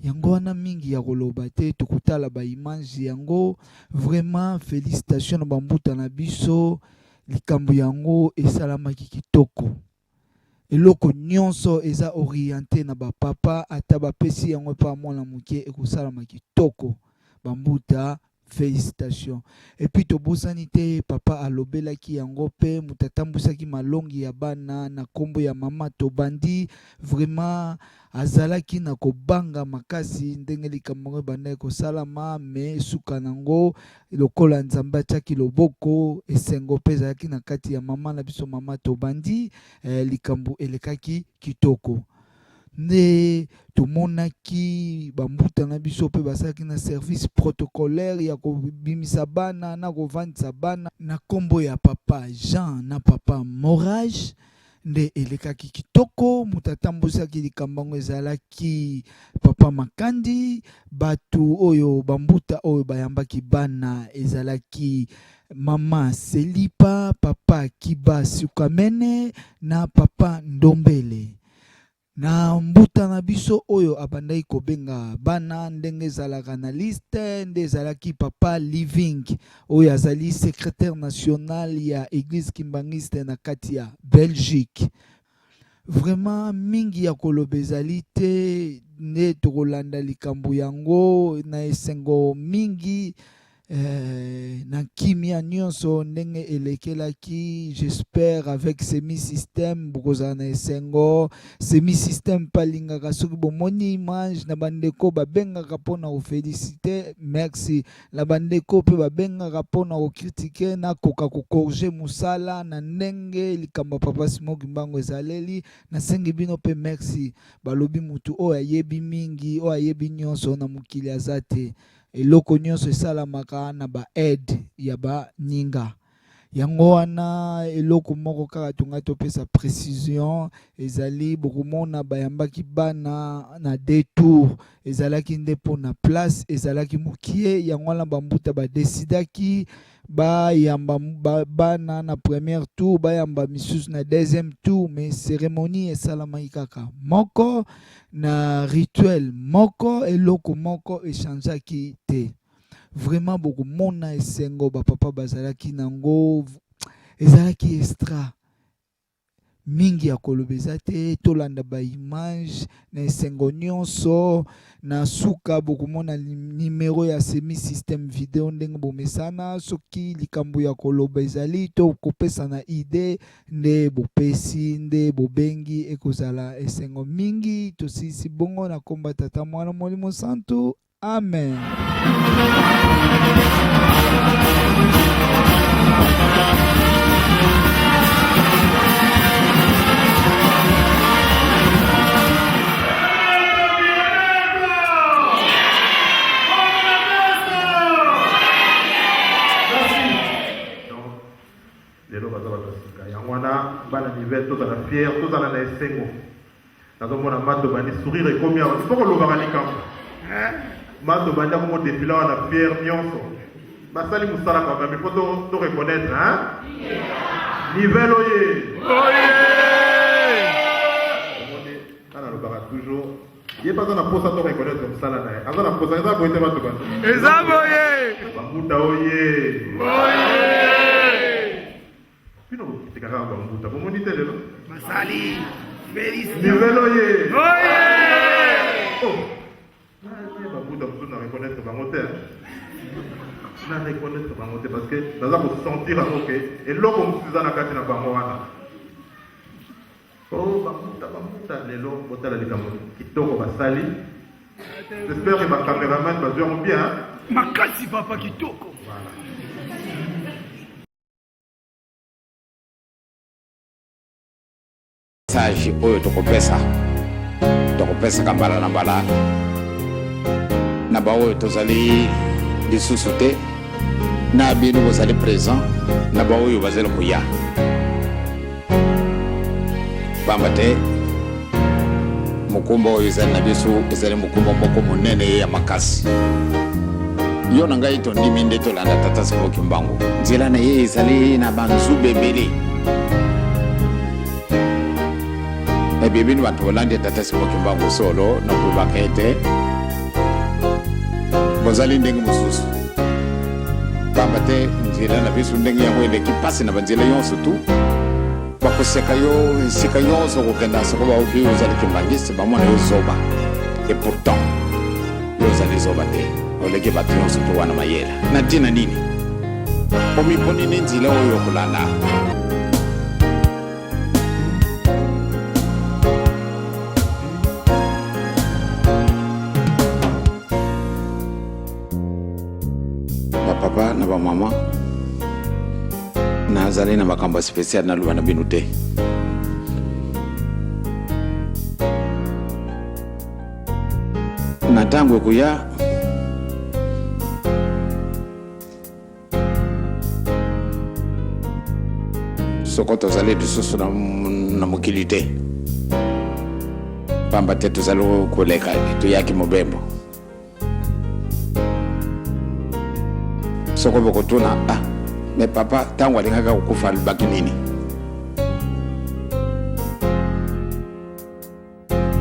yango wana mingi ya koloba te tokutala ba image yango. Vraiment félicitations na bambuta na biso, likambo yango esalamaki kitoko. Eloko nyonso eza orienté na bapapa ata bapesi yango pa mwana moke ekosalama kitoko. Bambuta félicitations. Et puis tobosani te papa alobelaki yango pe mutatambusaki malongi ya bana na kombo ya mama tobandi. Vraiment azalaki na kobanga makasi ndenge likambo banda ekosalama, me suka nango lokola nzambe atiaki loboko esengo pe ezalaki na kati ya mama na biso mama tobandi. Likambo elekaki kitoko. Ne tomonaki bambuta na biso pe basalaki na service protocolaire ya kobimisa bana na kovandisa bana na kombo ya papa Jean na papa Morage. Nde elekaki kitoko, mutatambusaki likambo ngo ezalaki papa Makandi. Batu oyo bambuta oyo bayambaki bana ezalaki mama Selipa, papa Kiba Sukamene na papa Ndombele. Na mbuta na biso oyo abandai kobenga bana ndenge ezalaka na liste nde ezalaki papa Living oyo azali secrétaire national ya église kimbangiste na kati ya Belgique. Vraiment mingi ya koloba ezali te, nde tokolanda likambo yango na esengo mingi. Na kimia nyonso ndenge elekelaki, j'espère avec semi-système bokozala na esengo. Semi-système palingaka soki bomoni image na bandeko babengaka mpona kofélicité, merci. Na bandeko pe babengaka mpona kokritike na koka kokorge musala na ndenge likambo papa Simon Kimbangu ezaleli. Nasengi bino pe merci. Balobi mutu oyo ayebi mingi, oyo ayebi nyonso na mokili aza te. Eloko nyonso esalamaka na ba aide ya ba ninga. Yango wana eloko moko kaka tunga topesa précision ezali bokomona bayambaki bana na détour ezalaki nde pona place ezalaki mukie. Yango wana bambuta badesidaki bayamba bana na premier tour, bayamba misusu na deuxième tour, mais cérémonie esalamaki kaka moko na rituel moko, eloko moko echangeaki te. Vraiment bokomona esengo bapapa bazalaki nango ezalaki extra mingi ya koloba eza te, tolanda ba image na esengo nyonso. Na suka bokomona numero ya semi système video ndenge bomesana. Soki likambo ya koloba ezali to kopesa na idée nde bopesi nde bobengi ekozala esengo mingi. Tosisi bongo na komba tata mwana molimo santu, amen. Bana nivel tout à la fière, tout à la esengo. Nazo mona mato bani sourire et combien on peut le voir mato bani comme défiler à la fière nyonso. Basali musala quand même, il faut te reconnaître hein. Nivel oye. Oye. Ana le bara toujours. Il pas dans posa te reconnaître comme ça là. Ana la posa ça boite mato bani. Ezabo oye. Bamuta oye. Oye. Pino te kaka bambuta bomoni tele no masali félicitations nivelo ye oye oh na bambuta pour na reconnaître bangote na reconnaître bangote parce que dans pour sentir OK et loko msuza na kati na bango wana oh bambuta lelo botala likambo kitoko basali. J'espère que ma caméraman va jouer bien makasi papa kitoko voilà. Message oyo tokopesa kambala na mbala na ba oyo tozali lisusu te na bino bozali présent na ba oyo bazali koya pamba te mukumba oyo ezali na biso ezali mukumba moko monene ya makasi. Yo na ngai tondimi nde tolanda tata Simon Kimbangu nzela na ye ezali na banzube ebele. Bibi ni watu walandi tata Simon Kimbangu solo na kubakete bozali ndenge mosusu pamba te nzela na biso ndenge yango eleki mpasi na banzela nyonso tu bakoseka yo esika nyonso kokenda soko baobi ozali kimbangisi bamona yo zoba et pourtant yo ozali zoba te oleki bato nyonso to wana mayela na ntina nini omiponi ni nzela oyo yokolanda bapapa na bamama nazali na makambo spécial na luba na bino te na ntango ekoya soko tozali lisusu na mokili te pamba te tozali koleka toyaki mobembo soko bokotuna me papa ntango alingaka kokufa alobaki nini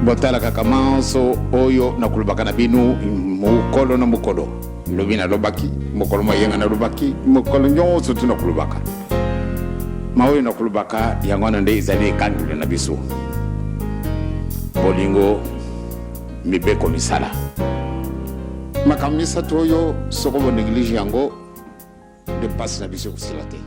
botala kaka manso oyo nakolobaka na bino mokolo na mokolo lobi nalobaki mokolo moyenga nalobaki mokolo nyonso tu nakolobaka maoyo nakolobaka yango wana nde ezali ekangelo na biso bolingo mibeko misala makambo misato oyo soko bonéglige yango de passe na biso kosila te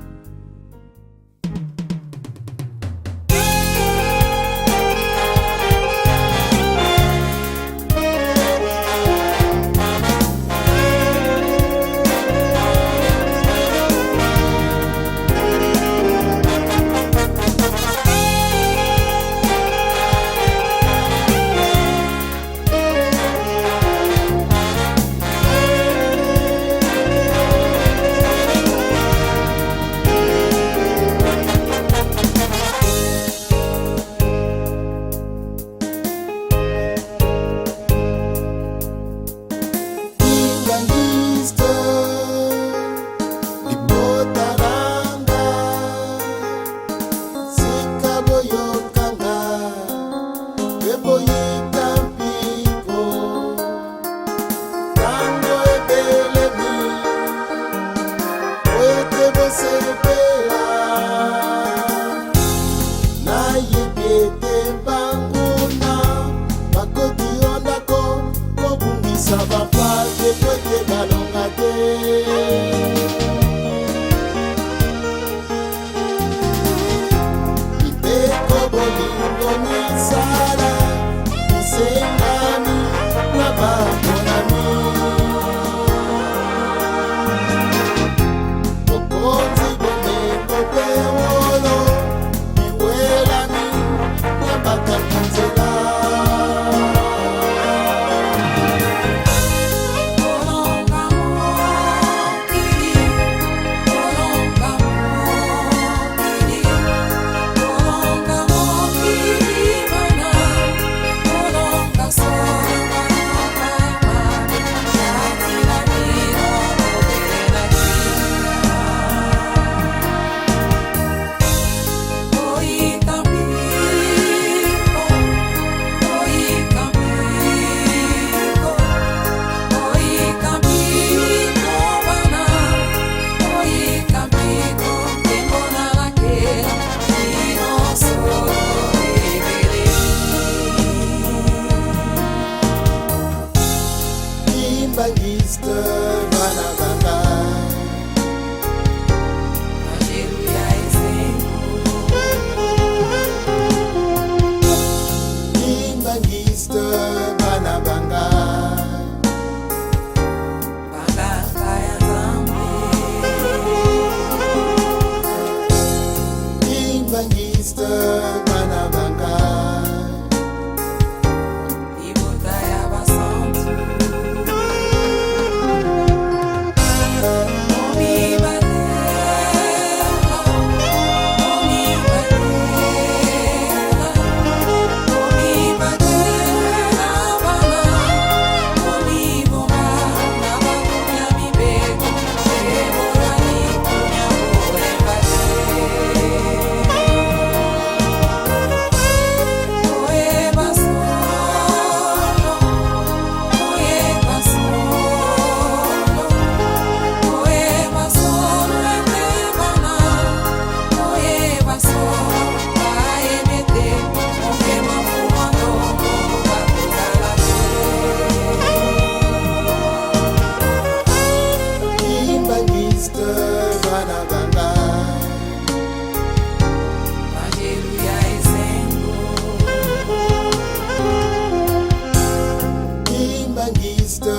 bangiste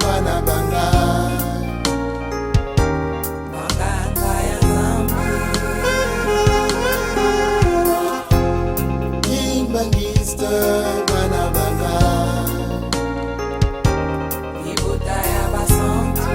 banabanga Maganga ya Nzambe Bangiste banabanga Ibuta ya basantu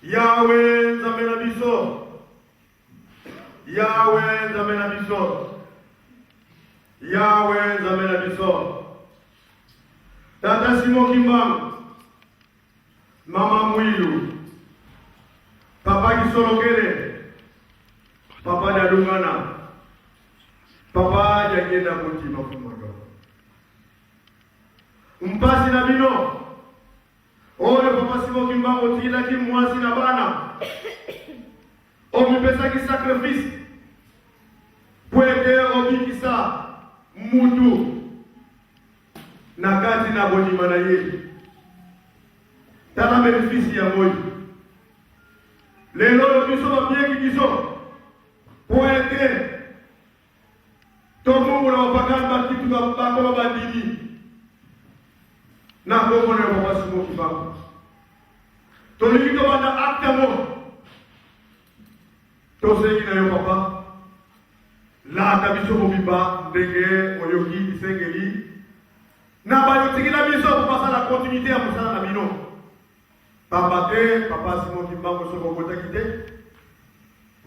Yahweh Nzambe na biso. Yahweh Nzambe na biso. Yahweh Nzambe na biso. Tata Simon Kimbangu, Mama Mwilu, Papa Kisolokele, Papa Dalungana, Papa Jagenda Mutima Fumaga. Mpasi na bino. Oyo Papa Simon Kimbangu tila kimwasi na bana. Omipesa ki sacrifice. Pwede obikisa mutu. Nakati na bonima na ye. Tala benefisi ya moyo. Lelo yo biso babieki biso. Pwede. Tomu ula wapakani bakitu bakoma bandini. Na Kongo na Papa Simon Kimbangu. Tolikito banda akta mo. Tosegi na yo papa. La tabiso mobiba ndenge oyoki isengeli. Na bayo tikila biso pour passer la continuité à musala na bino. Papa te, Papa Simon Kimbangu so bokota kite.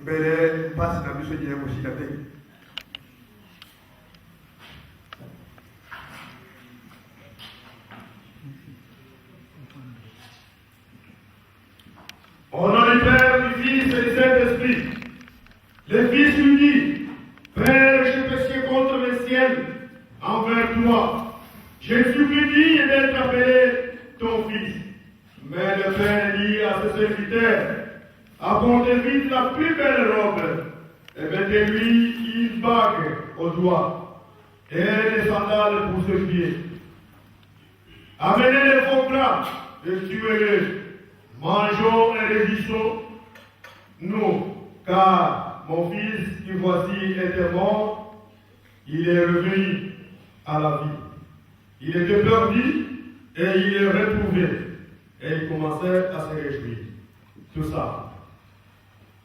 Mbele mpasi na biso nyeye moshila te. Au nom du Père, du Fils et du Saint-Esprit, le Fils unis, Père, je péché contre le ciel envers toi. Je suis venu d'être appelé ton Fils. Mais le Père dit à ses serviteurs, apportez vite la plus belle robe et mettez-lui une bague au doigt et des sandales pour ses pieds. Amenez les faux plats et tuez-les. Mangeons et réjouissons, nous, car mon fils qui voici était mort, il est revenu à la vie. Il était perdu et il est retrouvé. Et il commençait à se réjouir. Tout ça.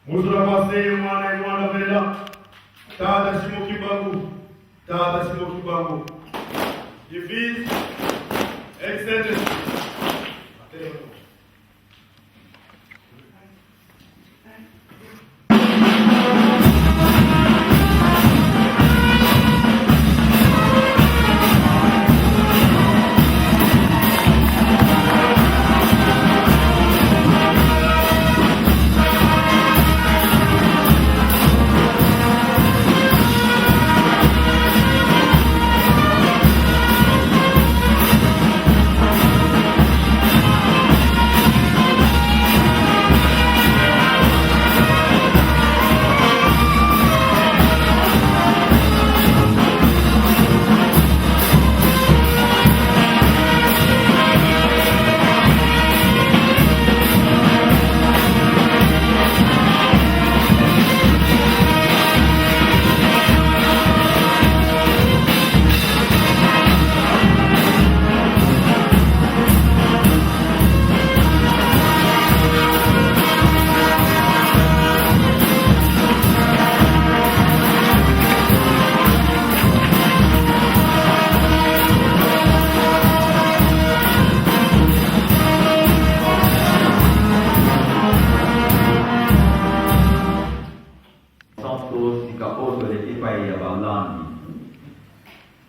Muzura passé, mwana vela. Tata Simo Kibangu. Tata Simo Kibangu. Du Fils et du Saint-Esprit.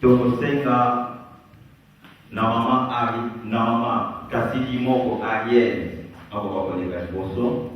Tomosenga na mama kasidi moko Ariel ako bakoleka boso.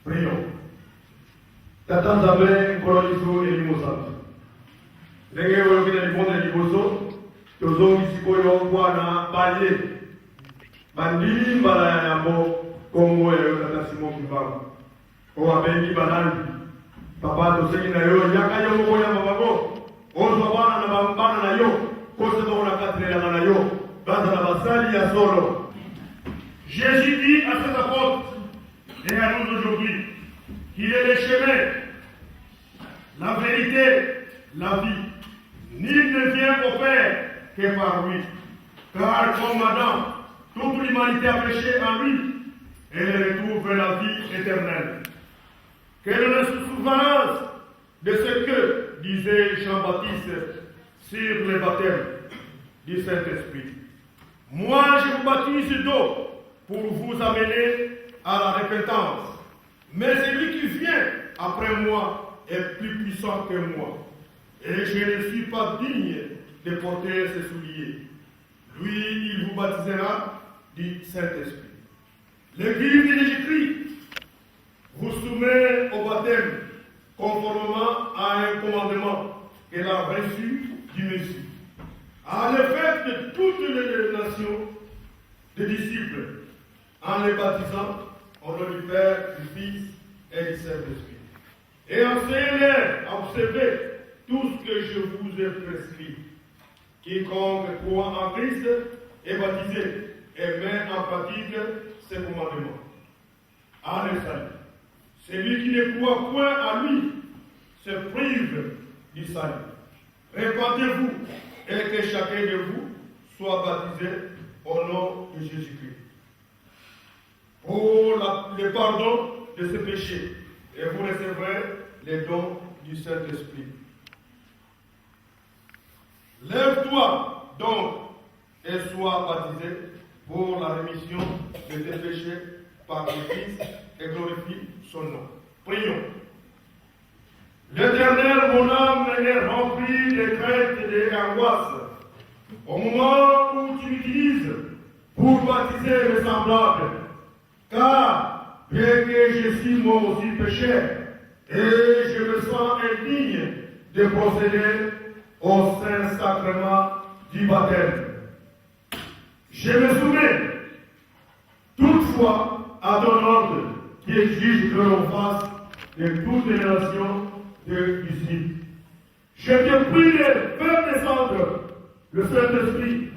Prions. Tata Nzambe nkolo et Limosatu. Ndenge oyokina liponde liboso, tozongisi koyo bwana baye. Bandili mbala ya yambo Kongo ya Tata Simon Kibangu. Owabengi banandi. Papa tosengi na yo yaka yo moko ya mabago. Ozwa bana na bambana na yo. Kose bako na katrela na yo. Baza na basali ya solo. Jésus dit à ses apôtres et à nous aujourd'hui qu'il est le chemin, la vérité, la vie. Nul ne vient au Père que par lui. Car comme Adam, toute l'humanité a péché en lui, elle retrouve la vie éternelle. Quelle est la souffrance de ce que disait Jean-Baptiste sur le baptême du Saint-Esprit? Moi, je vous baptise d'eau pour vous amener à la repentance. Mais celui qui vient après moi est plus puissant que moi. Et je ne suis pas digne de porter ses souliers. Lui, il vous baptisera du Saint-Esprit. L'Église de Jésus-Christ vous soumet au baptême conformément à un commandement qu'elle a reçu du Messie. À l'effet de toutes les nations de disciples, en les baptisant au nom du Père, du Fils et du Saint-Esprit. Et enseignez-les à observer tout ce que je vous ai prescrit. Quiconque croit en Christ est baptisé et met en pratique ses commandements. En salut. Celui qui ne croit point à lui se prive du salut. Répandez-vous et que chacun de vous soit baptisé au nom de Jésus-Christ pour le pardon de ses péchés, et vous recevrez les dons du Saint-Esprit. Lève-toi donc et sois baptisé pour la rémission de tes péchés par le Fils et glorifie son nom. Prions. L'Éternel, mon âme est remplie de crainte et d'angoisse. Au moment où tu m'utilises pour baptiser mes semblables, car bien que je suis moi aussi pécheur, et je me sens indigne de procéder au Saint-Sacrement du baptême. Je me soumets toutefois à ton ordre qui exige que l'on fasse de toutes les nations de ici. Je te prie de faire descendre le Saint-Esprit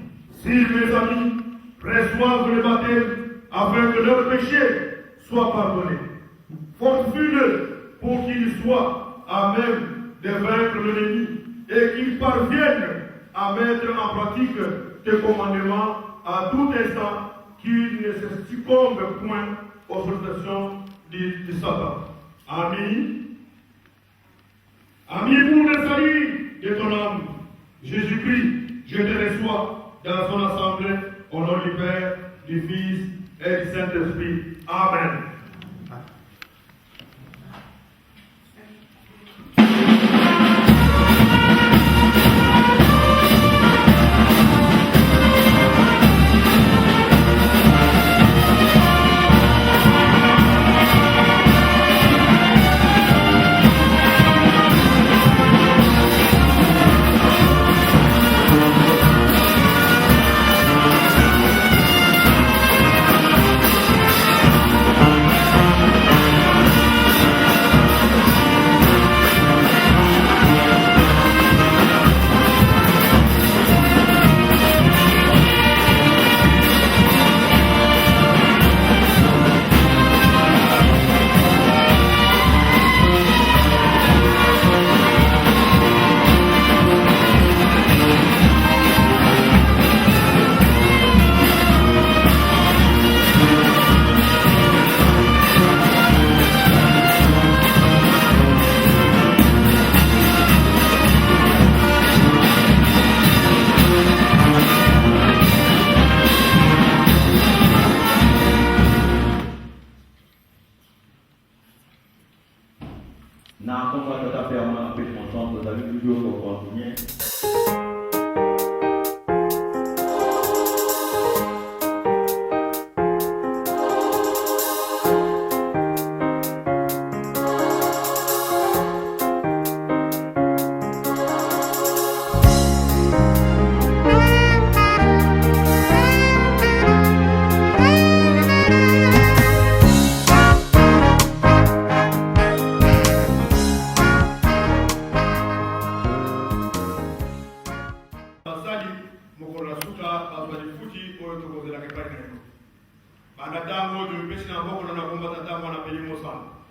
si mes amis reçoivent le baptême afin que leurs péchés soient pardonnés. Fortifie-le pour qu'ils soient à même de vaincre l'ennemi et qu'ils parviennent à mettre en pratique tes commandements à tout instant, qu'ils ne se succombent point aux sollicitations du Satan. Amis, amis pour le salut de ton âme, Jésus-Christ, je te reçois dans son assemblée au nom du Père, du Fils et du Saint-Esprit. Amen.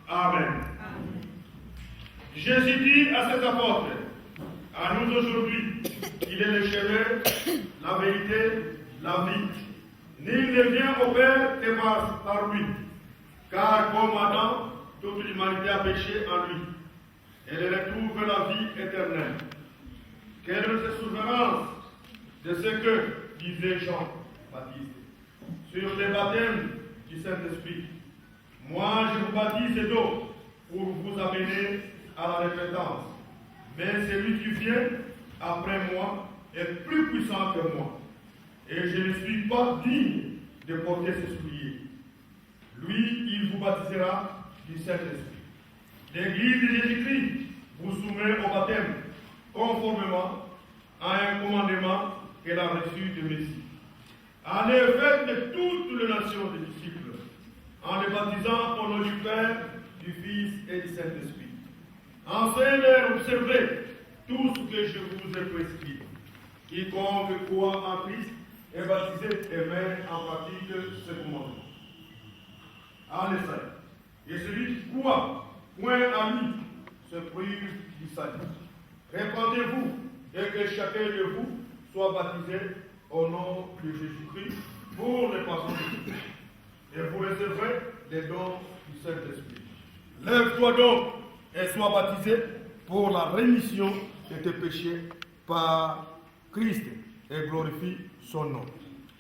Amen. Jésus dit à ses apôtres, à nous aujourd'hui, il est le chemin, la vérité, la vie. Nul ne vient au Père que par lui. Car comme Adam, toute l'humanité a péché en lui. Et le retrouve la vie éternelle. Quelle est cette souffrance de ce que disait Jean Baptiste sur le baptême du Saint-Esprit. Moi, je vous baptise d'eau pour vous amener à la repentance. Mais celui qui vient après moi est plus puissant que moi. Et je ne suis pas digne de porter ses souliers. Lui, il vous baptisera du Saint-Esprit. L'Église de Jésus-Christ vous soumet au baptême conformément à un commandement qu'elle a reçu de Messie. Allez, faites de toutes les nations des disciples, en les baptisant au nom du Père, du Fils et du Saint-Esprit. Enseignez-leur, observez tout ce que je vous ai prescrit. Quiconque croit en Christ est baptisé et met en pratique ce commandement. En effet, et celui qui croit point à lui se prive du salut. Répandez-vous et que chacun de vous soit baptisé au nom de Jésus-Christ pour le pardon de Dieu. Et vous recevrez les dons du Saint-Esprit. Lève-toi donc et sois baptisé pour la rémission de tes péchés par Christ et glorifie son nom.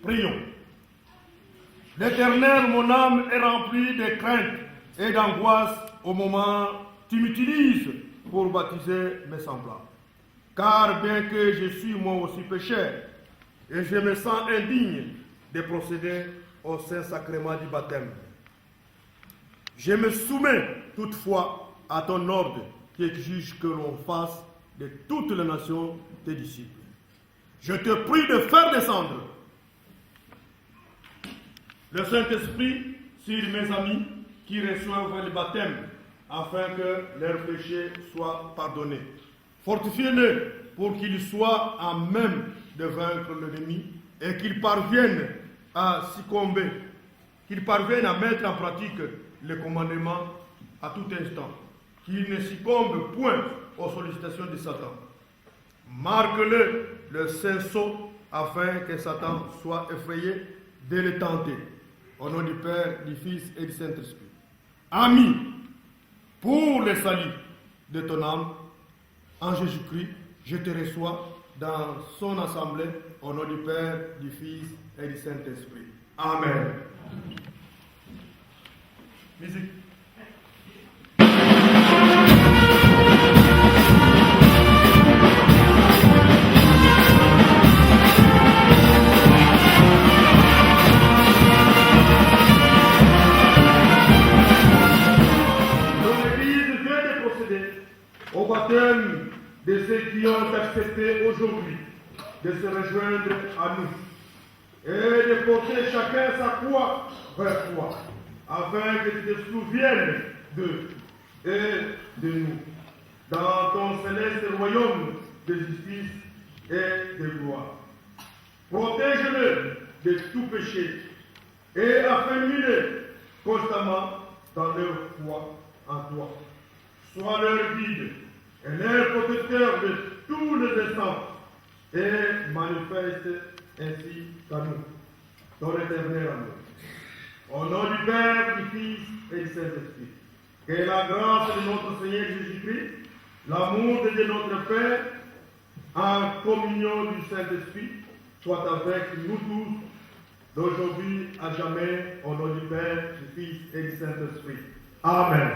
Prions. L'Éternel, mon âme est remplie de crainte et d'angoisse au moment où tu m'utilises pour baptiser mes semblables. Car bien que je suis moi aussi pécheur, et je me sens indigne de procéder au Saint-Sacrement du baptême, je me soumets toutefois à ton ordre qui exige que l'on fasse de toutes les nations tes disciples. Je te prie de faire descendre le Saint-Esprit sur mes amis qui reçoivent le baptême, afin que leurs péchés soient pardonnés. Fortifie-les pour qu'ils soient à même de vaincre l'ennemi et qu'ils parviennent à succomber, qu'ils parviennent à mettre en pratique les commandements à tout instant, qu'ils ne succombent point aux sollicitations de Satan. Marque-le Saint-Sceau afin que Satan soit effrayé de le tenter. Au nom du Père, du Fils et du Saint-Esprit. Amis, pour le salut de ton âme, en Jésus-Christ, je te reçois dans son assemblée, au nom du Père, du Fils et du Saint-Esprit. Amen. Musique. Au baptême de ceux qui ont accepté aujourd'hui de se rejoindre à nous et de porter chacun sa croix vers toi, afin que tu te souviennes d'eux et de nous, dans ton céleste royaume de justice et de gloire. Protège-les de tout péché et affermis-les constamment dans leur foi en toi. Sois leur guide et leur protecteur de tous les instants et manifeste ainsi qu'à nous ton éternel amour. Au nom du Père, du Fils et du Saint-Esprit, que la grâce de notre Seigneur Jésus-Christ, l'amour de Dieu notre Père, en communion du Saint-Esprit, soit avec nous tous, d'aujourd'hui à jamais, au nom du Père, du Fils et du Saint-Esprit. Amen.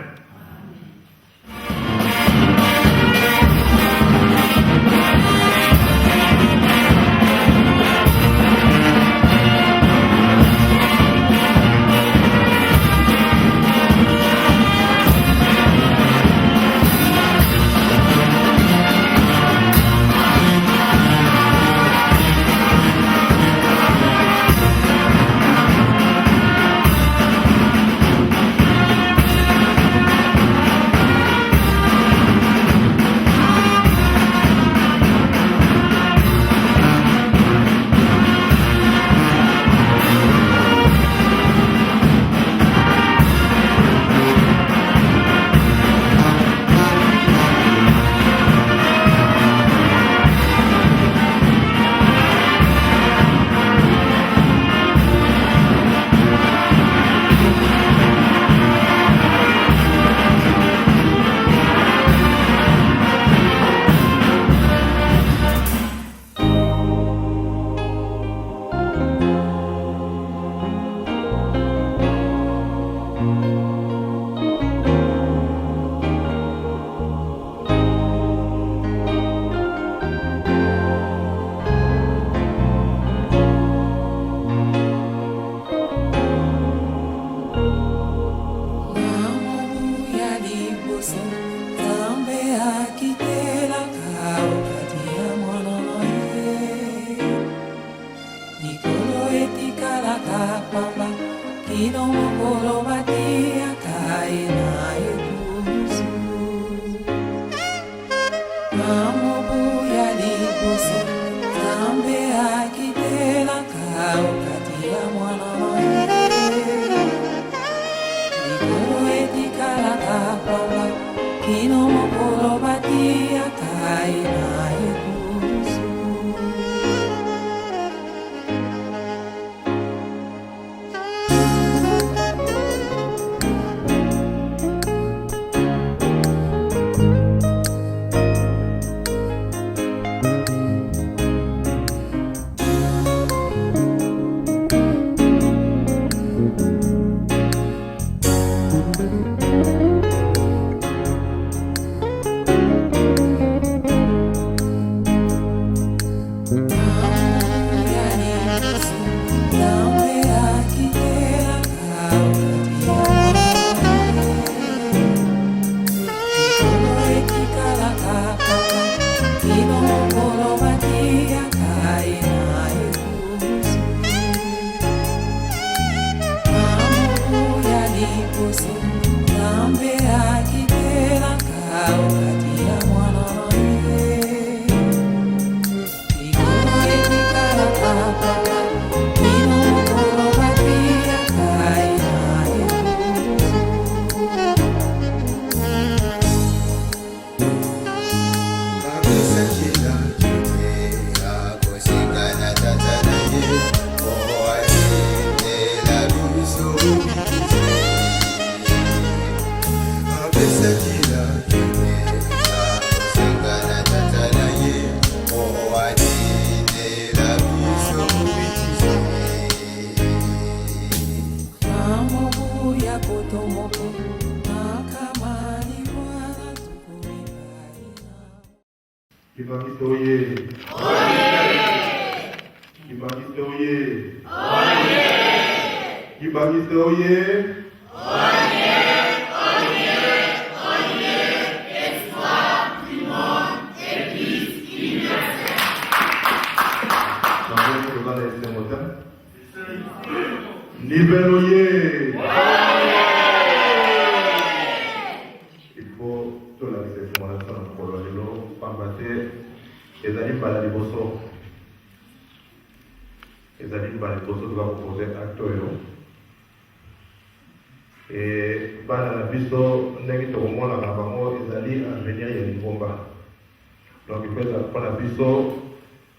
Donc il peut apprendre à biso,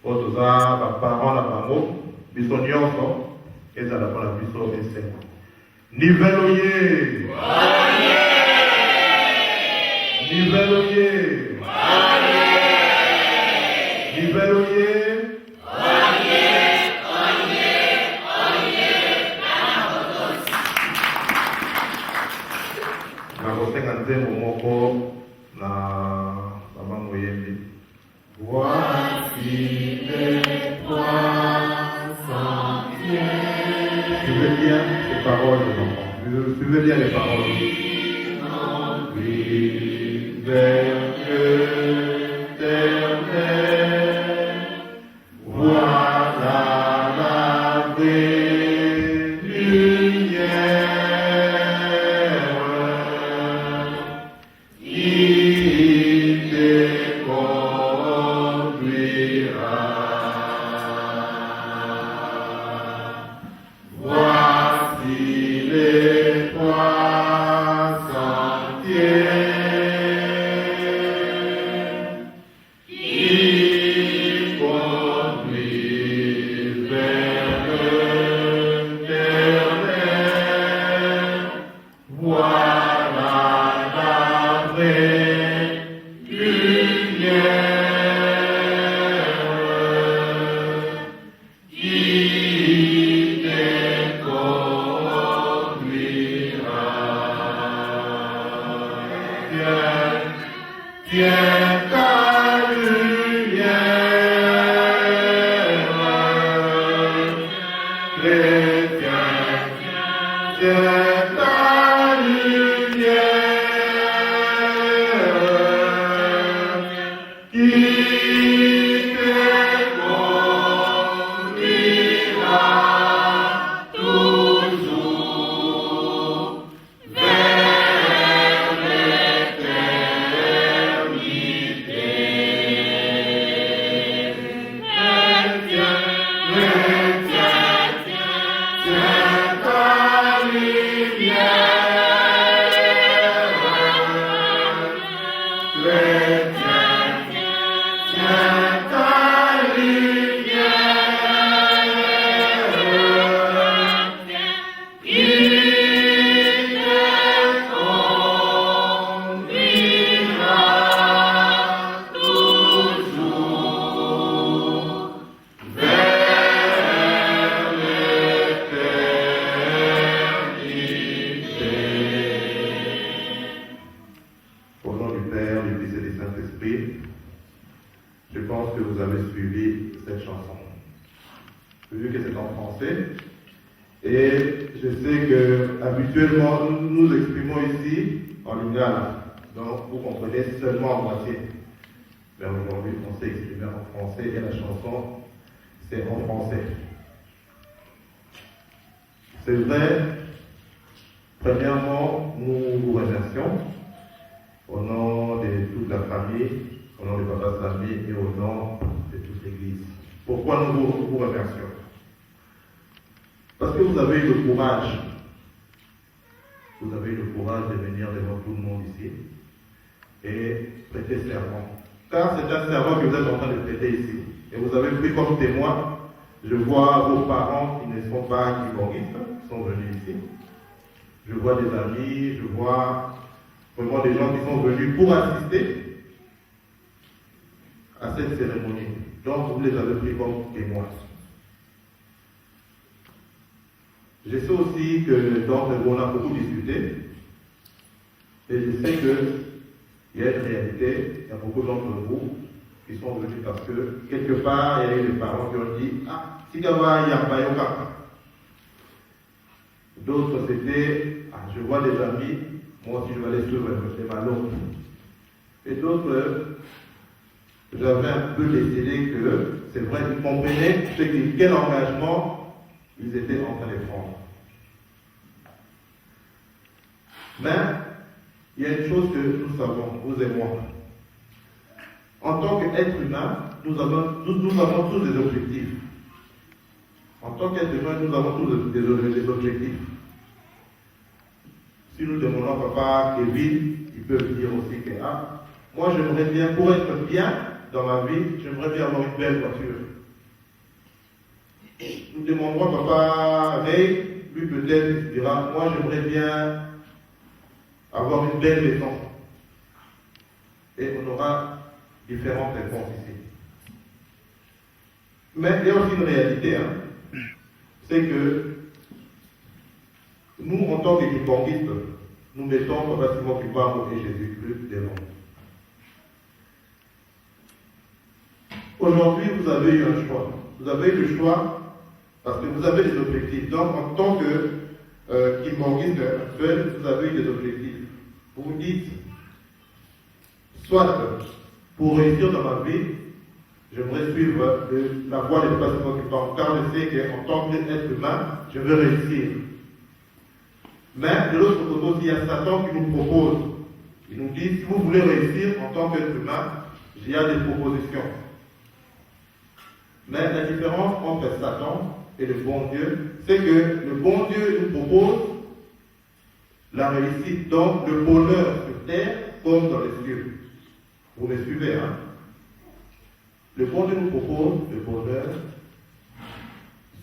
autres parents la maman, biso nyonso, et ça apprendre à biso et c'est. Niveloyer. Niveloyer. Niveloyer. Moko na mama moyembi. Voici les trois sentiers. Suivez bien les paroles des enfants. Suivez bien les paroles. Vers l'éternel. Voilà la vraie lumière. que vous avez suivi cette chanson. Vu que c'est en français, et je sais que habituellement nous nous exprimons ici en lingala, donc vous comprenez seulement en moitié. Mais aujourd'hui, on s'est exprimé en français et la chanson, c'est en français. C'est vrai, premièrement, nous vous remercions au nom de toute la famille, au nom de Papa Samy et au nom de toute l'Église. Pourquoi nous vous remercions? Parce que vous avez eu le courage. Vous avez eu le courage de venir devant tout le monde ici et prêter serment. Car c'est un serment que vous êtes en train de prêter ici. Et vous avez pris comme témoin, je vois vos parents qui ne sont pas kiboristes, qui sont venus ici. Je vois des amis, je vois vraiment des gens qui sont venus pour assister à cette cérémonie. Donc vous les avez pris comme témoins. Je sais aussi que dans le on a beaucoup discuté, et je sais qu'il y a une réalité, il y a beaucoup d'entre vous qui sont venus parce que quelque part, il y a eu des parents qui ont dit ah, si Gawa y a pas yoga. D'autres c'était ah, je vois des amis, moi aussi je vais aller suivre les malons. Et d'autres, j'avais un peu décidé que c'est vrai qu'ils comprenaient quel engagement ils étaient en train de prendre. Mais il y a une chose que nous savons, vous et moi. En tant qu'être humain, nous avons tous des objectifs. En tant qu'être humain, nous avons tous des objectifs. Si nous demandons à Papa Kevin, il peut dire aussi que ah, moi j'aimerais bien, pour être bien dans ma vie, j'aimerais bien avoir une belle voiture. Nous demanderons à Papa Ray, lui peut-être il dira, moi j'aimerais bien avoir une belle maison. Et on aura différentes réponses ici. Mais il y a aussi une réalité, hein, c'est que nous, en tant qu'équipanguistes, nous mettons Papa Simon Kibango et Jésus-Christ devant. Aujourd'hui, vous avez eu un choix. Vous avez eu le choix parce que vous avez des objectifs. Donc, en tant que kibanguiste actuel, vous avez eu des objectifs. Vous vous dites, soit pour réussir dans ma vie, j'aimerais suivre la voie des Papa Simon Kibango, car je sais qu'en tant qu'être humain, je veux réussir. Mais de l'autre côté aussi, il y a Satan qui nous propose. Il nous dit, si vous voulez réussir en tant qu'être humain, il y a des propositions. Mais la différence entre Satan et le bon Dieu, c'est que le bon Dieu nous propose la réussite, donc le bonheur sur terre comme dans les cieux. Vous me suivez, hein? Le bon Dieu nous propose le bonheur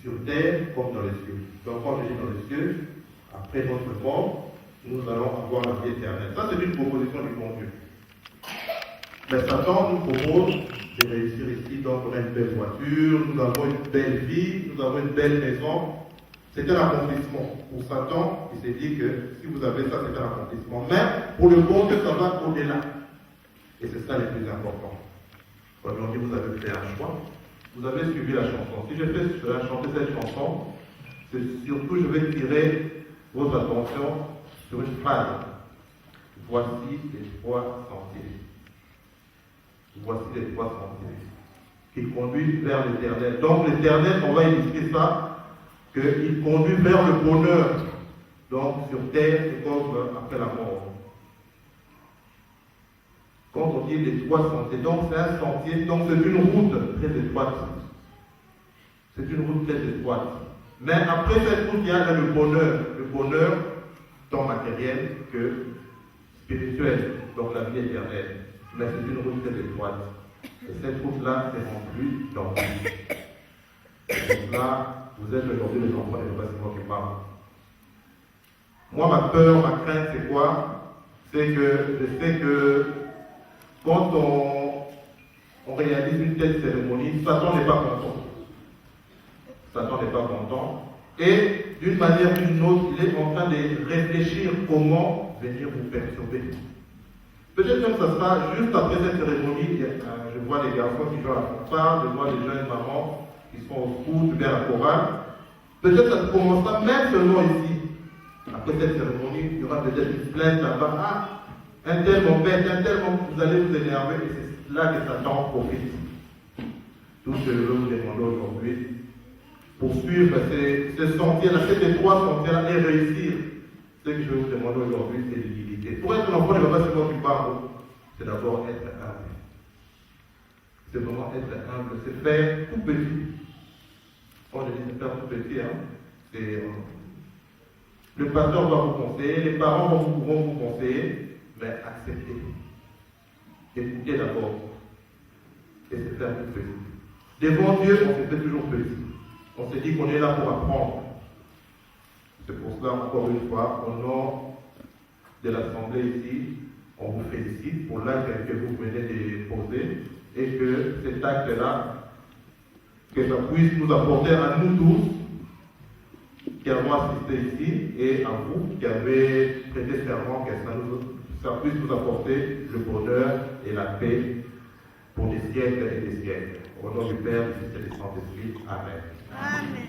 sur terre comme dans les cieux. Donc quand je dis dans les cieux, après notre mort, nous allons avoir la vie éternelle. Ça, c'est une proposition du bon Dieu. Mais Satan nous propose de réussir ici, donc on a une belle voiture, nous avons une belle vie, nous avons une belle maison. C'est un accomplissement. Pour Satan, il s'est dit que si vous avez ça, c'est un accomplissement. Mais pour le bon Dieu, ça va au-delà. Et c'est ça le plus important. Aujourd'hui, vous avez fait un choix. Vous avez suivi la chanson. Si je fais chanter cette chanson, c'est surtout, je vais tirer votre attention sur une phrase. Voici les trois sentiers. Voici les trois sentiers qui conduisent vers l'éternel. Donc l'éternel, on va illustrer ça, qu'il conduit vers le bonheur. Donc sur terre, c'est comme après la mort. Quand on dit les trois sentiers, donc c'est un sentier, donc c'est une route très étroite. C'est une route très étroite. Mais après cette route, il y a le bonheur tant matériel que spirituel, donc la vie éternelle. Mais c'est une route très étroite. Et cette route-là, c'est remplie d'embûches. Donc là, vous êtes aujourd'hui les enfants des Papa Simon qui parlent. Moi, ma peur, ma crainte, c'est quoi? C'est que je sais que quand on réalise une telle cérémonie, Satan n'est pas content. Satan n'est pas content. Et d'une manière ou d'une autre, il est en train de réfléchir comment venir vous perturber. Peut-être que ça sera juste après cette cérémonie. Je vois les garçons qui jouent à la fanfare, je vois les jeunes mamans qui sont au scout, bien à la chorale. Peut-être que ça commencera même seulement ici. Après cette cérémonie, il y aura peut-être une plainte là-bas. Ah, un tel m'embête, un tel vous allez vous énerver. Et c'est là que Satan profite. Tout ce que je veux vous demander aujourd'hui, poursuivre ce sentier-là, cet étroit sentier-là et réussir. Ce que je vais vous demander aujourd'hui, c'est l'humilité. Pour être un enfant de papa, c'est quoi tu parles? C'est d'abord être humble. C'est vraiment être humble. C'est faire tout petit. On dit de faire tout petit. Hein. Le pasteur va vous conseiller, les parents vont vous conseiller, mais acceptez. Écoutez d'abord. Et c'est faire tout petit. Devant Dieu, on se fait toujours petit. On se dit qu'on est là pour apprendre. C'est pour cela, encore une fois, au nom de l'Assemblée ici, on vous félicite pour l'acte que vous venez de poser et que cet acte-là, que ça puisse nous apporter à nous tous qui avons assisté ici et à vous qui avez prêté serment, que ça puisse nous apporter le bonheur et la paix pour des siècles et des siècles. Au nom du Père, du Fils et du Saint-Esprit. Amen. Amen.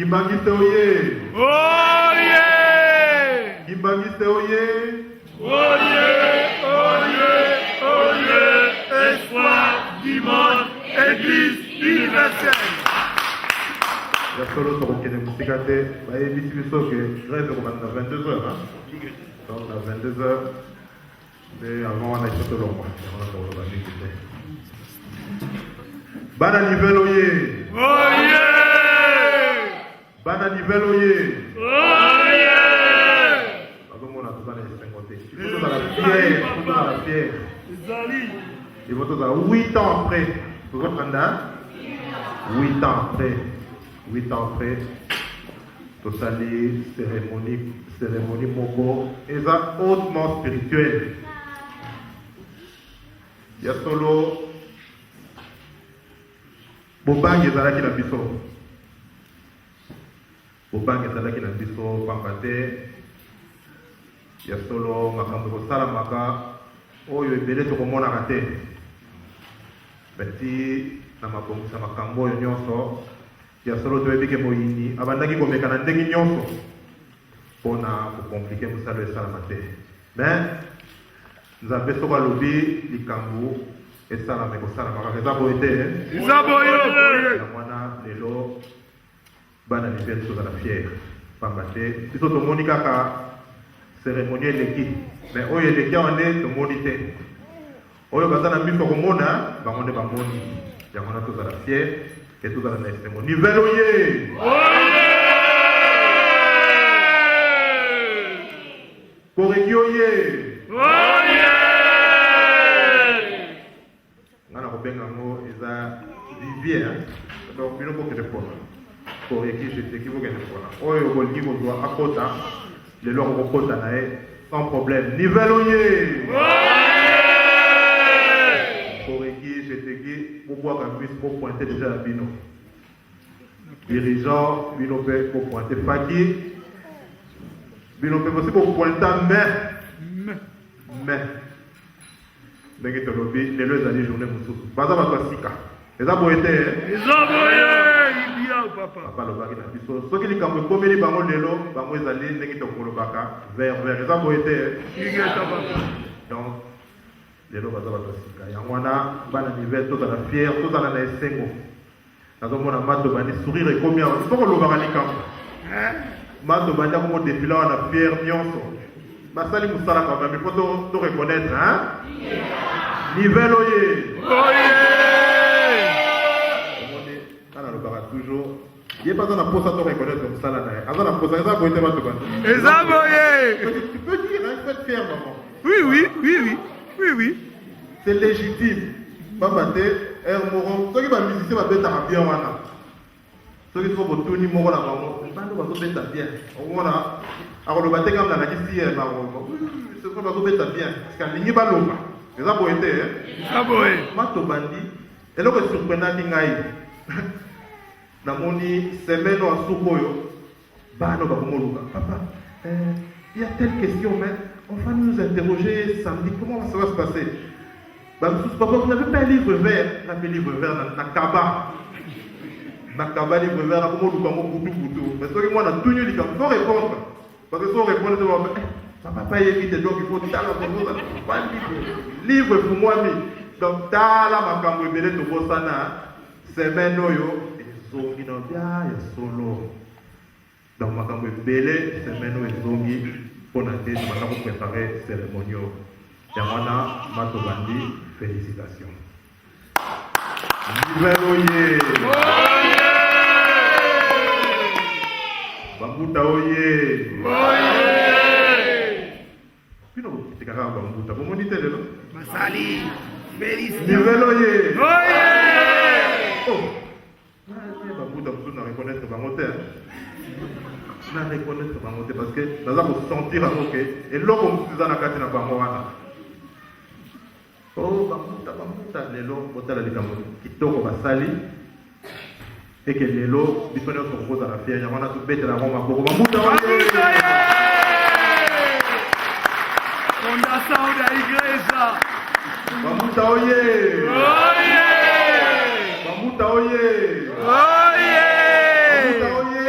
Kimbangiste oye. Oye! Kimbangiste oye. Oye! Oye! Oye! Espoir du monde, Église universelle. Ya solo tokokende musika te bayebisi biso ke grève ekobanda na 22h. Donc na 22h nde avant wana iso tolongwa yango na tokoloba mingi te. Bana nivel oye. Oye! Bana nivel oye. Oye! Azomona tozala esengo te. Il faut tozala fier. Il faut tozala 8 ans après. Tozoprendre 8 ans après. 8 ans après, tosali cérémonie moko eza hautement spirituelle. Ya solo bobangi ezalaki na biso. Bobangi ezalaki na biso pamba te ya solo makambo ekosalamaka oyo ebele tokomonaka te. Bati na mabongisa makambo oyo nyonso ya solo toyebi ke moyini abandaki komeka na ndenge nyonso mpona kokomplike mosala esalama te. Mais nzambe soko alobi likambo esalama ekosalama kaka eza boye te. Ya mwana lelo bana nivel tozala fier pamba te biso tomoni kaka cérémonie eleki, mais oyo eleki awa nde tomoni te. Oyo baza na miso komona bango nde bamoni. Yango wana tozala fier et tout dans la next mois. Nivel oye! Koreki oye! Ngana kobenga ngo eza vivier. Donc bino ko kete pona. Koreki jeteki ko kete pona. Oyo bolgi ko doit akota. Le lo ko kota na e sans problème. Nivel oye! Pour pointer déjà à Bino. Dirigeant, Bino peut pour pointer Faki. Bino peut aussi pour pointer mais. Mais que tu lobby, les deux années journée moussou. Pas à ma sika. Les aboyés, il y a papa. Papa le bagi na biso. Ce qui est comme comme les bango lelo, bango les années n'est que ton baka vers les aboyés. Donc lelo baza batosika yango wana bana nivel tozala fier tozala na esengo nazomona mato bandi sourire ekomi awa soko olobaka likambo mato bandi akomo defila wana fier nyonso basali mosala quand même il faut to reconnaître nivel oye omoni kana alobaka toujours ye pas na posa to reconnaître mosala na ye aza na posa eza boye te bato bandi eza boye tu peux dire il faut être fier maman oui. C'est légitime. Papa te moro ceux qui va musicien va beta bien wana. Ceux qui sont botoni moro la maman, bando va beta bien. On a alors le baté comme la kisi na maman. Ce sont va beta bien parce que lingi ba loba. Eza boete eza boe. Mato bandi. Et là que surprenant ngai. Na moni semaine wa sukoyo. Bano ba komoluka. Papa, il y a telle question mais on va nous interroger samedi, comment ça va se passer? Papa, vous n'avez pas un livre vert? On a fait un livre vert dans Kaba. Dans Kaba, livre vert, comment nous avons beaucoup. Mais ce que moi, on a tout eu, il faut répondre. Parce que si on répond, papa, il évite, donc il faut dire, pas livre pour moi. Donc, t'as la makambo ebele to bosana, semaine oyo, ezongi na bia ya solo. Donc, makambo ebele, semaine oyo ezongi. Pour la tête, nous allons préparer cérémonie. Yamana Matobandi, félicitations. Nivel oye! Bambuta oye! Puis nous, c'est carrément Bambuta. Vous m'en dites, non? Masali! Félicitations! Nivel oye! Oh! Bambuta, vous ne reconnaissez pas mon terre. Na reconnaître bango te parce que naza ko sentir ok et loko mfuza na kati na bango wana bamuta lelo botala likambo kitoko basali et que lelo biso nyonso kokozala fier yango wana tobetela yango maboko bamuta fondation da igreja bamuta oye bamuta oye bamuta oye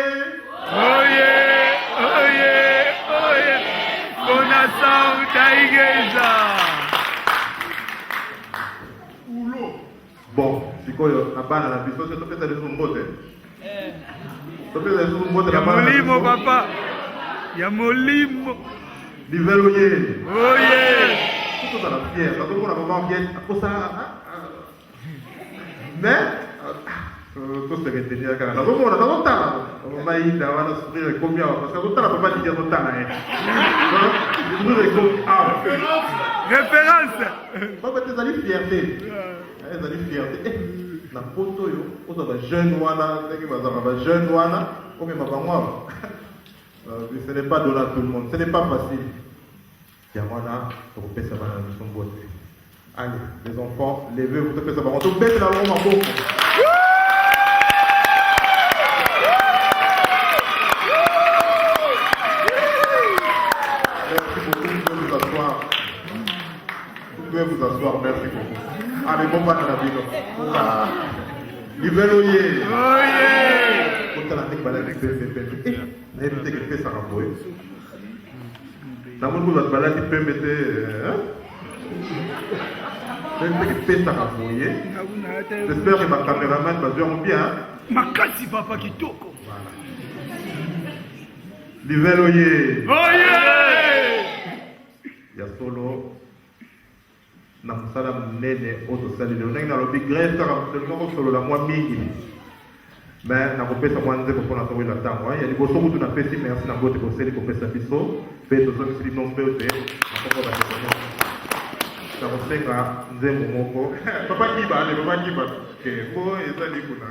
sikoyo na bana na biso so topesa lesu mbote. Topesa lesu mbote ya molimo papa. Ya molimo. Livelo ye. Oye. Tout ça la fière. Ça tout la maman bien. Pour ça mais tout ce que tu dis là quand on a dans ta on va y d'avoir la sourire combien parce que tout ça peut pas dire tout ça là. Référence. Papa tu as fierté. Tu as fierté. Na photo yo, on va jeune wana, dès que va jeune wana, comme ma maman. Ce n'est pas donné à tout le monde, ce n'est pas facile. Yamana, tu peux faire ça dans son beauté. Allez, les enfants, levez, vous faites ça. On te baisse la robe en beau. Merci beaucoup, vous pouvez vous asseoir. Vous pouvez vous asseoir, merci beaucoup. Allez, bon matin à la vie. Libéroyé. Quand la technique va la éviter que ça renvoie. Dans mon coup, la balade, il peut mettre. J'espère que ma caméraman va jouer bien. Ma kasi papa kitoko. Liveloye. Oye! Ya solo. Na musala munene oto salile. On a une lobby grève car tellement solo la moi mingi. Mais na kopesa mwanze ko pona towe la tango. Ya liboso mutu na pesi merci na bote ko seli ko pesa biso. Pe to zo sili nombe ote. Na poko ba ko. Ça va faire que nzembo moko papa kiba ke ko ezali kuna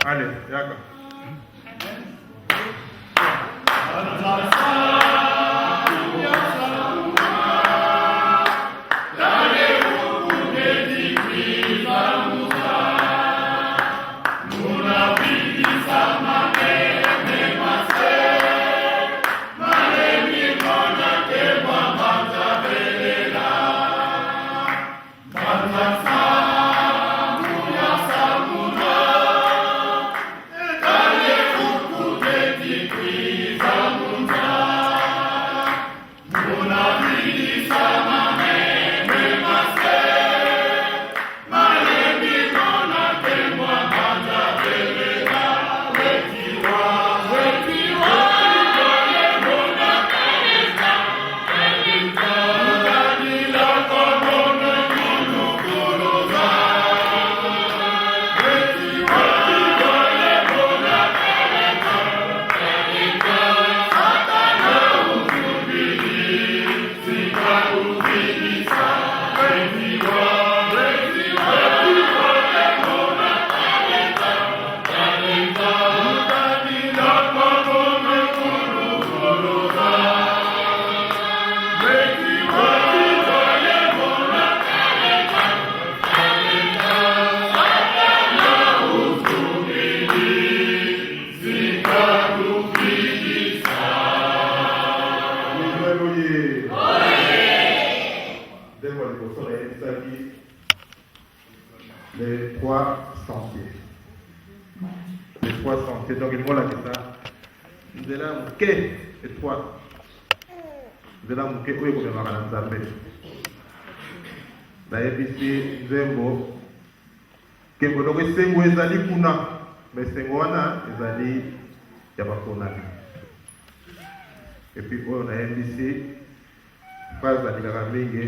Allez, yaka. Munza Les trois sentiers. Les trois sentiers. Donc, il voilà que ça. Nous allons mouquer étroite. Nous allons mouquer où est-ce qu'on va nous appeler. D'ailleurs, ici, nous avons que nous avons sengo ezali kuna, mais sengo wana ezali yabakona. Et puis, on a ici, phrase d'Aligamingue,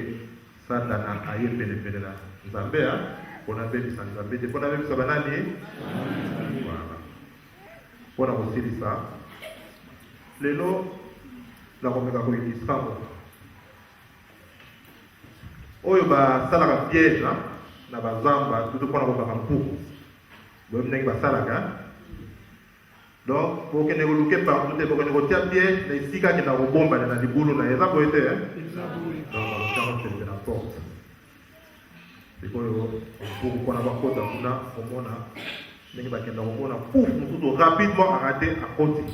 Satana aye pele la. Nzambe, on a fait ça, Nzambe, on a fait ça, banani. Voilà. On a aussi dit ça. Les lots, la reméga ko ilisamo. Oyo ba salaka piège, na bazamba, tout pour na ba mpuku. Bo mnengi ba salaka. Donc, pour que nous ne partout, pour que nous retient piège, les sika qui n'ont bomba dans les boulots, na eza ko été, hein. Donc, on va faire la porte. Et pour qu'on a pas côté kuna, on a n'est pas qu'il a on a pouf nous rapidement arrêté à côté.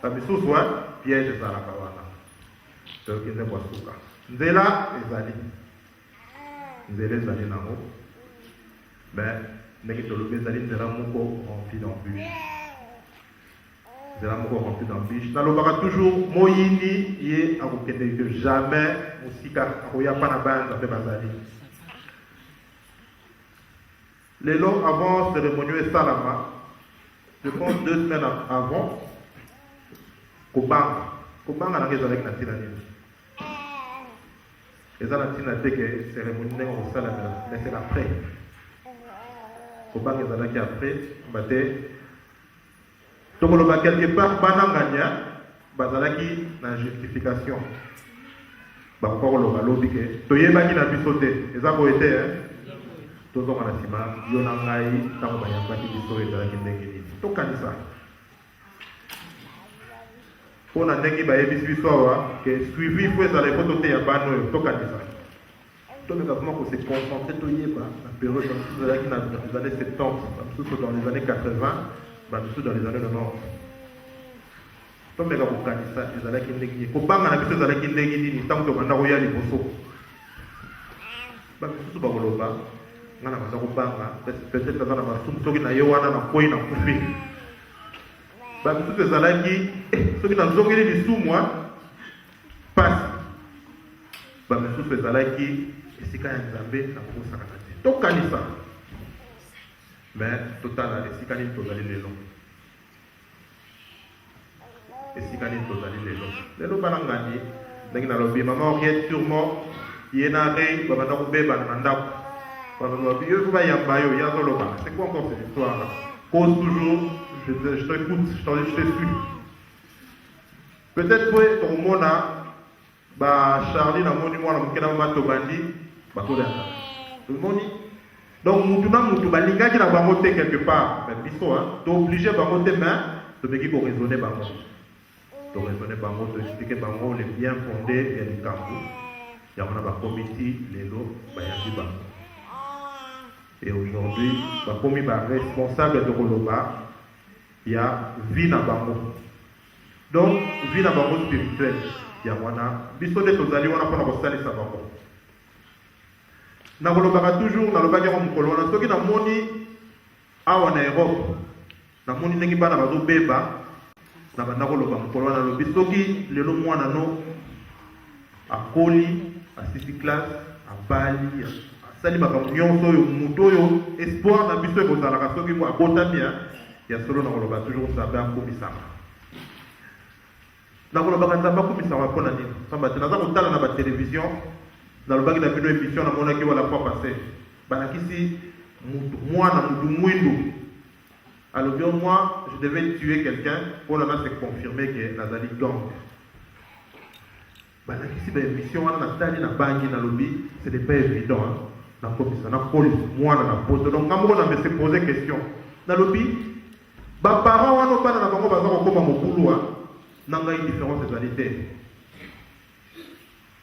Ça me soit piège à la kawana. Donc il ne voit pas. Ndela ezali. Ndela ezali nango. Mais n'est que le bezali ndela moko rempli d'embûches. Ndela moko rempli d'embûches. Na lobaka toujours moyini yé a kokende que jamais musika akoya pa na banda pe bazali. Les longs avant cérémonie Salama, je pense 2 semaines avant, Kobanga n'a rien avec Natina. Et ça, Natina dit que cérémonie n'est pas Salama, mais c'est après. Kobanga est allé après, donc on va quelque part, Bananganya, Bazalaki, la justification. Bakor le balobi que, Toyeba qui n'a pu sauter, et ça a été, hein. Tout le monde a dit, il y a un peu de temps. On a dit que suivi faut être les photos de Bano, tout ça. Tout le monde s'est concentré sur la période dans les années 70, dans les années 80, dans les années 90. Tout le monde a dit ça, les années qui n'ont pas dit les années qui n'ont pas dit les années qui n'ont pas ngana bazakubanga peut-être dans la masum soki na yewana na koi na kufi ba tout ezalaki soki na zongeli lisumwa passe ba tout ezalaki esika ya Nzambe na kosaka te to kanisa mais total esika ni tozali lelo esika ni tozali lelo balangani ndenge na lobi maman Henriette sûrement yena rei ba bana kubeba na ndako. C'est quoi encore cette histoire? Cause toujours, je t'écoute, je te suis. Peut-être que au monde, Charlie n'a moni moi na mukena ma tobandi, bakoda. Tout le monde. Donc mutu balinga qui na bamoté quelque part, mais biso hein, tu obligé bamoté mais tu me qui ko raisonner bango. Tu raisonner bango, tu expliquer bango les bien fondés et les camps. Il y a un comité les lots, bayandi bango. Et aujourd'hui, comme il est responsable de Roloba, il y a vie dans Bango. Donc, vie dans Bango spirituel. Il y a wana. Biso de Tozali, on a pas de salle et Bango. Na Roloba toujours, dans le bagage en Mkolona, ce qui n'a moni, à en Europe, na moni n'est pas dans le beba, na Roloba Mkolona, le biso qui, le nom moi, à Koli, à Sisi classe, à Bali, sali makamnyonso yo mutoyo espoir na biso ko zala ka soki mo abotamia ya solo na koloba toujours sabba ko bisama na koloba ka sabba ko bisama pona nini samba tena za kotala na ba télévision na lobaki na bino émission na mona ki wala fois passé bana kisi mwana mudu mwindu alors bien moi je devais tuer quelqu'un pour la se confirmer que nazali gang Ici, la mission, ce n'est pas évident. Dans la police, moi, dans la pose. Donc, quand on a se poser question, dans le lobby, les parents, on n'a pas de boulot, n'a pas une différence de qualité.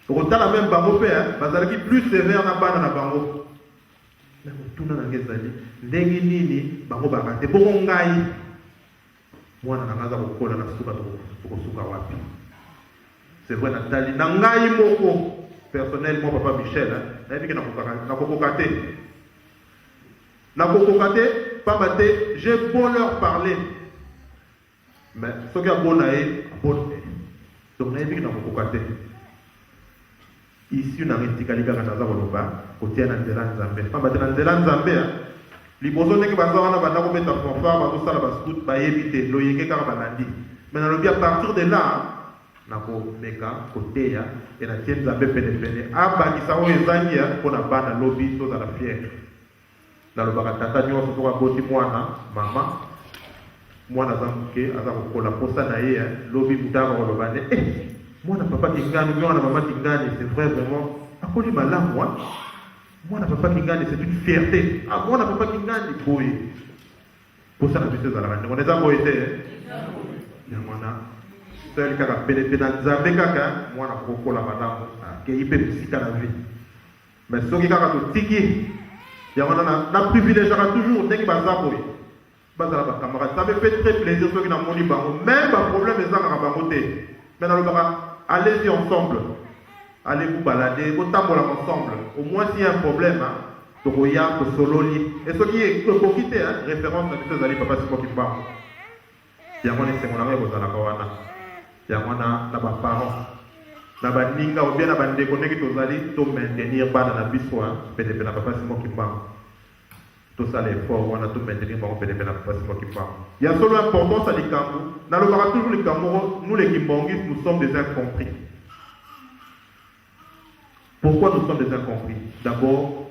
Autant la même bango, qui plus sévère n'a pas dans la bango. Mais tout le monde a dit, ndenge nini, bango bagate, bon ngai. Moi, on a un na suka wapi. C'est vrai, Nathalie, nangai moko. Personnellement, papa Michel, j'ai beau leur parler. Mais ce qui a bon aïe, bon. Donc, ici, on a un petit calibre dans la Woloba, côté de la Zambé. Pas de la Zambé. Les besoins qui basent en avant, mettre en fanfare, tout ça, la basse-route, va éviter, l'oyé, carabanandi. Mais dans le bien, à partir de là, nako meka côté ya et la tienne zabe pene aba kisawo ezangia pour na bana lobby to za la fière na lo bakatata nyo so ko boti mwana mama mwana zamuke aza ko kola posa na ye lobby mutaka ko lobane mwana papa kingani mwana mama kingani c'est vrai vraiment akoli malamu mwana papa kingani c'est une fierté mwana papa kingani boy pour ça na bise za la bande on est à boité mwana seul kaka pele dans Zambé kaka moi na koko la madame ke ipe musika la vie mais ce qui kaka to tiki ya wana na privilège toujours dès que bazaboy bazala ba camarade ça me fait très plaisir ceux qui n'ont moni bango même ba problème les gens à bango té mais dans le baka allez-y ensemble allez vous balader au tambola ensemble au moins s'il y a un problème donc il y a que sololi et ce qui est pour quitter référence à ces allez papa c'est moi qui parle ya moni c'est mon ami bozala kawana ya mwana na ba parents na ba ninga ou bien na ba ndeko ndeki tozali to maintenir bana na biso pede pena papa simo kimba to ça l'effort wana to maintenir ba pede pena papa simo kimba il y a seulement importance à likambo na lo bara toujours likambo nous les kimbongis nous sommes des incompris. Pourquoi nous sommes des incompris? D'abord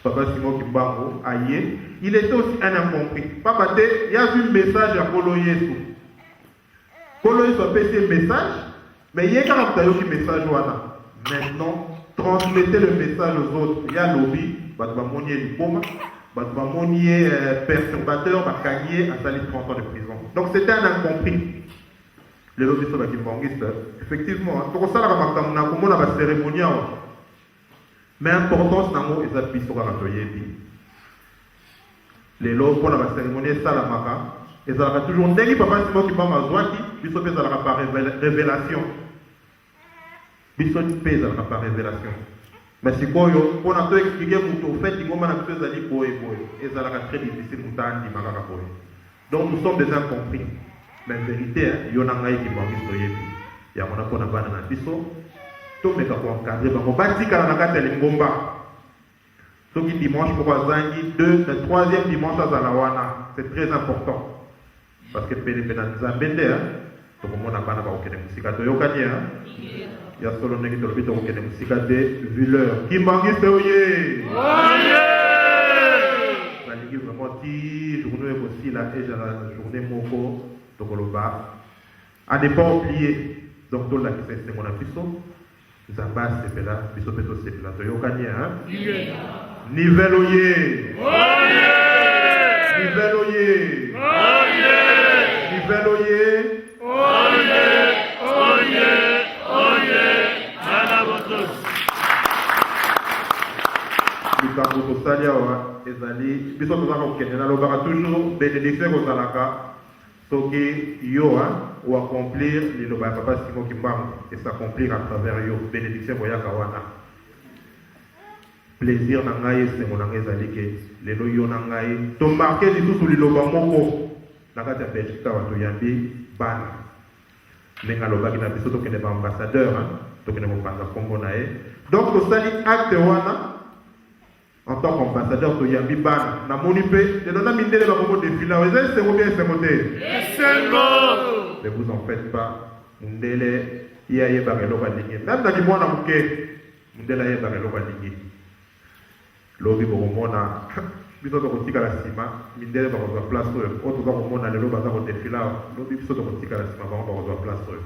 papa Simon Kimbango aïe il était aussi un incompris papa il y a eu un message à Kolo Yesu. Kolo Yesu a passé un message, mais il y a un message. Maintenant, transmettez le message aux autres. Il y a lobby, il y a Liboma, il y a perturbateur, il y a 30 ans de prison. Donc c'était un incompris. Les lobbies sont kimbangistes. Effectivement, pour ça, on a une cérémonie. Mais l'importance dans le mot est les lobbies pour la cérémonie, c'est la maka. Et ça va toujours ndenge papa Simon qui va mazwaki biso pe ça par révélation biso pe ça par révélation mais si quoi yo on a tout expliqué pour tout fait ngoma na biso zali boy et ça va très difficile mutandi makaka boy donc nous sommes des incompris mais en vérité yo na ngai ki bangi so yebi ya mona pona bana na biso to meka ko encadrer bango batika na kati ya ngomba so ki dimanche pour azangi le troisième dimanche à Zalawana c'est très important. Parce que PNP dans Zambende, tout le monde a pas de musique à Toyokani. Il y a solo nègre de l'hôpital qui a musique à des villeurs. Qui manque ce oye? La ligue vraiment dit, journée aussi la journée moko, donc le bas. À ne pas oublier, donc tout la qui c'est mon abisso. Zamba c'est là, biso beto c'est là. Toyokani, Nivelle oye. Nivelle oye. Veloyer. Likambo tosalia wa ezali biso tozaka kokende nalobaka toujours bénédiction kozalaka soki yo ou accomplir liloba ya papa Simon Kimbangu et s'accomplir à travers yo bénédiction boyaka wana plaisir na ngai esengo na ngai ezali ke lelo yo na ngai tomarke lisusu liloba moko nakati ya Belgique wato yambi bana ndenge alobaki na biso tokende ba ambassadeur tokende kopanza kombo na ye donc tosali acte wana en tant qu'ambassadeur toyambi bana namoni mpe lelo na mindele bakombo defila eza esengo bien esengo te esengo ne vous en faites pas mundele ye ayebaka eloko alingi même naki mwana moke mundele ayebaka eloko alingi lobi bokomona biso tokotika la sima mindele bakozwa place oyo oyo toza komona lelo baza kodefila lobi biso tokotika la sima bango bakozwa place oyo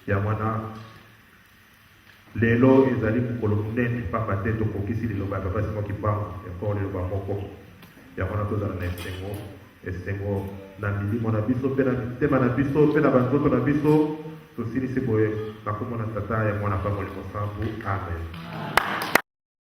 ya mwana lelo ezali mokolo monene pamba te tokokisi liloba ya papa Simon Kipangu encore liloba moko yango wana tozala na esengo na milimo na biso mpe na mitema na biso mpe na banzoto na biso tosilisi boye na kombo na tata ya mwana mpa molimo santu amen.